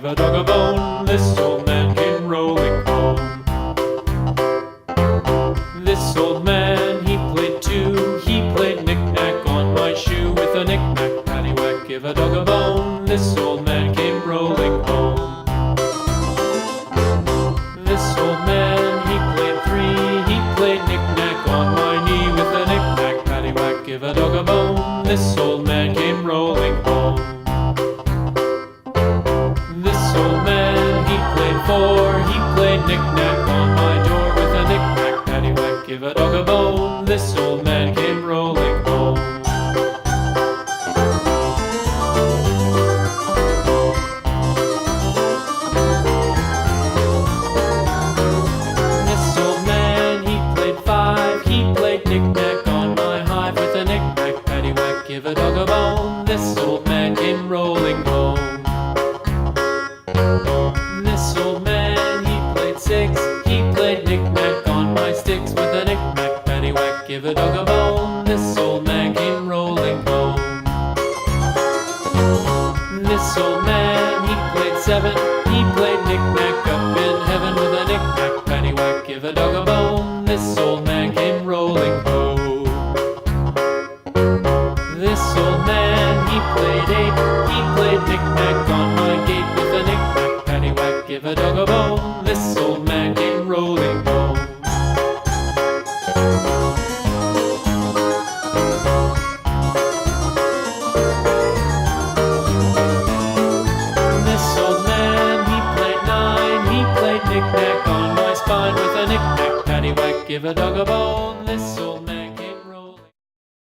a dog a bone. This old man came rolling home. This old man, he played too. He played knick-knack on my shoe with a knick-knack, paddywhack, give a dog a bone. This old man came rolling home. This old man, he played three. He played knick-knack on my knee with a knick-knack, paddywhack, give a dog a bone. This old man came rolling home. This old man, he played four. He played knick-knack on my door with a knick-knack, paddywhack, give a dog a bone. This old man came rolling home. This old man, he played five. He played knick-knack on my hive with a knick-knack, paddywhack, give a dog a bone. This old man came rolling home. This old man, he played six. He played knick-knack on my sticks with a knick-knack, paddywhack, give a dog a bone. This old man came rolling home. This old man, he played seven. He played knick-knack up in heaven with a knick-knack, paddywhack, give a dog a bone. This old man came rolling home. This old man, he played eight. He played knick-knack on my gate with a knick-knack, paddywhack, give a dog a bone. This old man came rolling home. This old man, he played nine. He played knick-knack on my spine with a knick-knack, paddywhack, give a dog a bone. This